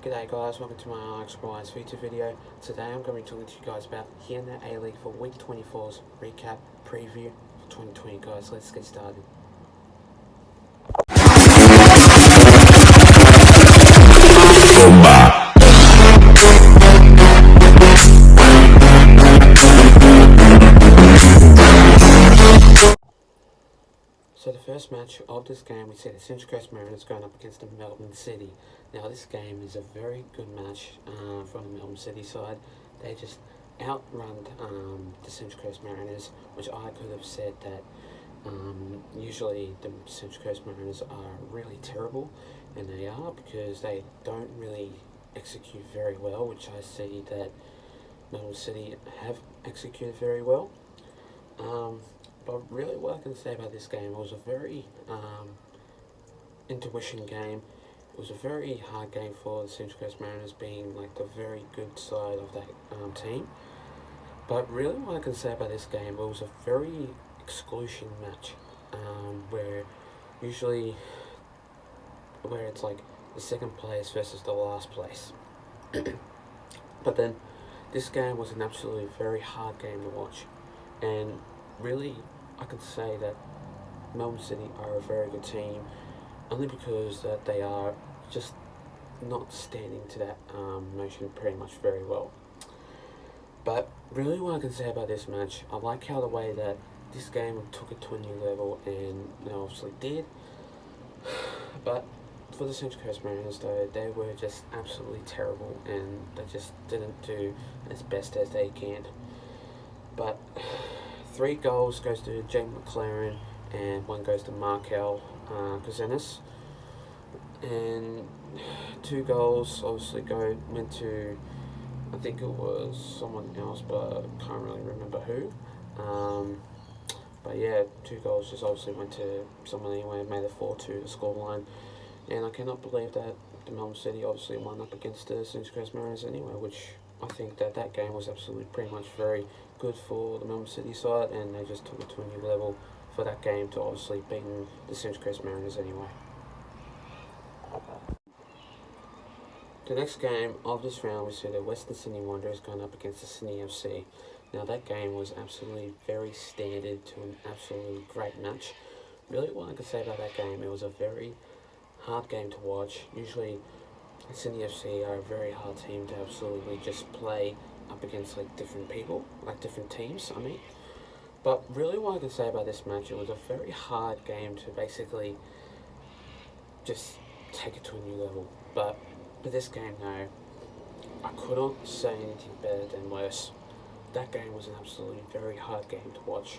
G'day guys, welcome to my Alex feature video. Today I'm going to be talking to you guys about Hyundai Aleague for week 24's recap preview for 2020 guys. Let's get started. So the first match of this game, we see the Central Coast Mariners going up against the Melbourne City. Now this game is a very good match from the Melbourne City side. They just outrun the Central Coast Mariners, which I could have said that usually the Central Coast Mariners are really terrible, and they are because they don't really execute very well, which I see that Melbourne City have executed very well. But really what I can say about this game, it was a very intuition game. It was a very hard game for the Central Coast Mariners, being like the very good side of that team. But really what I can say about this game, it was a very exclusion match, where usually where it's like the second place versus the last place. But then this game was an absolutely very hard game to watch, and really I could say that Melbourne City are a very good team, only because that they are just not standing to that motion pretty much very well. But really what I can say about this match, I like how the way that this game took it to a new level, and they obviously did. But for the Central Coast Mariners though, they were just absolutely terrible, and they just didn't do as best as they can. But 3 goals goes to Jake McLaren, and 1 goes to Markel Kazenis. And 2 goals obviously went to, I think it was someone else, but I can't really remember who. But yeah, 2 goals just obviously went to someone anyway, made it 4-2 the scoreline. And I cannot believe that the Melbourne City obviously won up against the Central Coast Mariners anyway, which I think that game was absolutely pretty much very good for the Melbourne City side, and they just took it to a new level for that game to obviously beat the Central Coast Mariners anyway. The next game of this round, we see the Western Sydney Wanderers going up against the Sydney FC. Now that game was absolutely very standard to an absolutely great match. Really what I could say about that game, it was a very hard game to watch. Usually Sydney FC are a very hard team to absolutely just play up against like different people, like different teams, I mean. But really what I can say about this match, it was a very hard game to basically just take it to a new level. But for this game though, I couldn't say anything better than worse. That game was an absolutely very hard game to watch.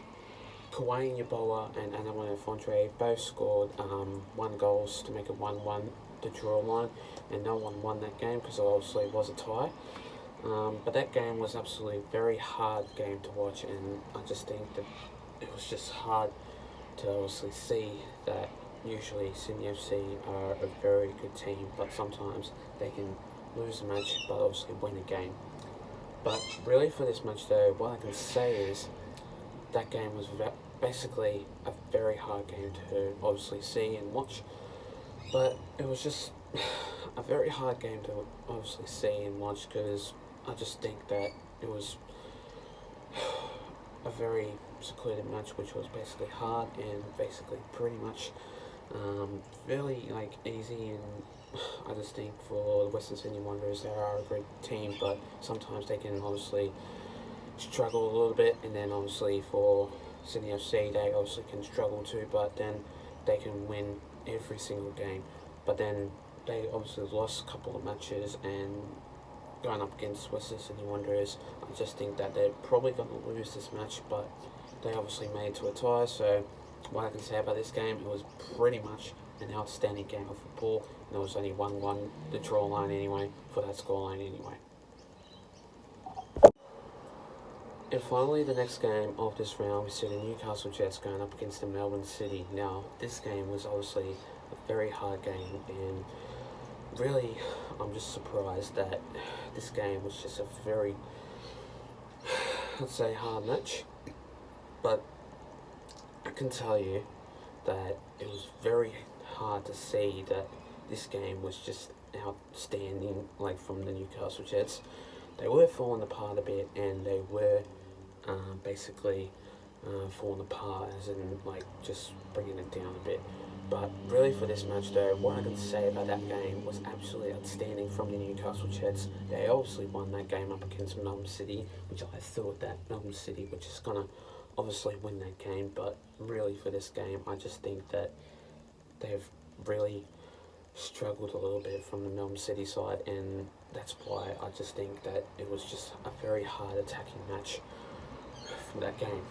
Kauai Yaboa and Anawan Fontre both scored 1 goals to make it 1-1 the draw line, and no one won that game because obviously it was a tie. But that game was absolutely a very hard game to watch, and I just think that it was just hard to obviously see that usually Sydney FC are a very good team, but sometimes they can lose a match but obviously win a game. But really for this match though, what I can say is that game was basically a very hard game to obviously see and watch. But it was just a very hard game to obviously see and watch, because I just think that it was a very secluded match, which was basically hard and basically pretty much really like easy. And I just think for the Western Sydney Wanderers, they are a great team, but sometimes they can obviously struggle a little bit, and then obviously for Sydney FC, they obviously can struggle too, but then they can win every single game. But then they obviously lost a couple of matches, and going up against Western Sydney Wanderers, I just think that they're probably going to lose this match, but they obviously made it to a tie. So what I can say about this game, it was pretty much an outstanding game of football, and it was only 1-1 the draw line anyway, for that scoreline anyway. And finally, the next game of this round, we see the Newcastle Jets going up against the Melbourne City. Now, this game was obviously a very hard game, and really, I'm just surprised that this game was just a very, let's say, hard match. But I can tell you that it was very hard to see that this game was just outstanding, like from the Newcastle Jets. They were falling apart a bit, and they were basically falling apart as in like just bringing it down a bit. But really for this match though, what I can say about that game was absolutely outstanding from the Newcastle Jets. They obviously won that game up against Melbourne City, which I thought that Melbourne City were just going to obviously win that game. But really for this game, I just think that they've really struggled a little bit from the Melbourne City side, and that's why I just think that it was just a very hard attacking match for that game.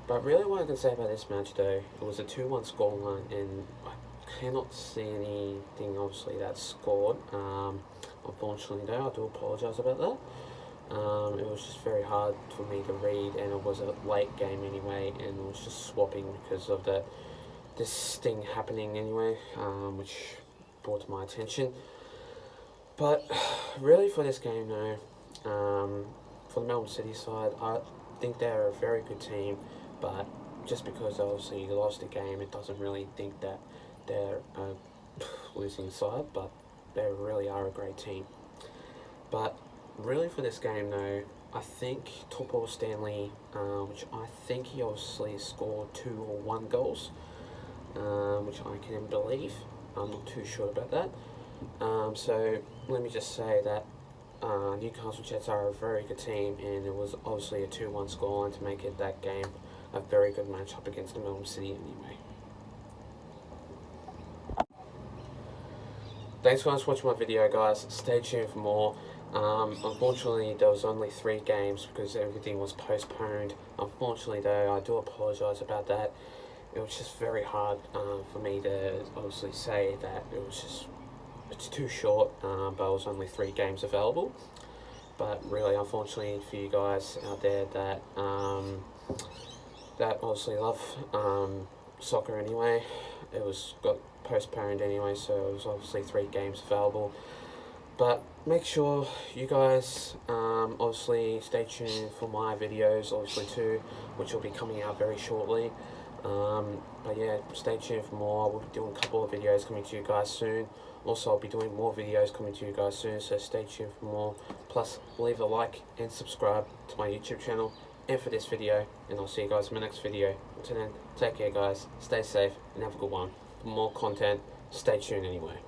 But really what I can say about this match though, it was a 2-1 scoreline, and I cannot see anything obviously that's scored. Unfortunately though, I do apologise about that. It was just very hard for me to read, and it was a late game anyway, and it was just swapping because of this thing happening anyway, which brought to my attention. But really for this game though, for the Melbourne City side, I think they're a very good team, but just because obviously you lost the game, it doesn't really think that they're a losing side, but they really are a great team. But really for this game though, I think Topor Stanley, which I think he obviously scored 2 or 1 goals, which I can believe. I'm not too sure about that. So let me just say that Newcastle Jets are a very good team, and it was obviously a 2-1 scoreline to make it that game a very good matchup against the Melbourne City anyway. Thanks guys for watching my video guys, stay tuned for more. Unfortunately there was only 3 games because everything was postponed. Unfortunately though, I do apologise about that. It was just very hard for me to obviously say that it's too short, but it was only 3 games available. But really, unfortunately for you guys out there that that obviously love soccer anyway, it got postponed anyway, so it was obviously 3 games available. But make sure you guys obviously stay tuned for my videos obviously too, which will be coming out very shortly. But yeah, stay tuned for more. We'll be doing a couple of videos coming to you guys soon. Also, I'll be doing more videos coming to you guys soon, so stay tuned for more. Plus, leave a like and subscribe to my YouTube channel and for this video, and I'll see you guys in my next video. Until then, take care guys, stay safe, and have a good one. For more content, stay tuned anyway.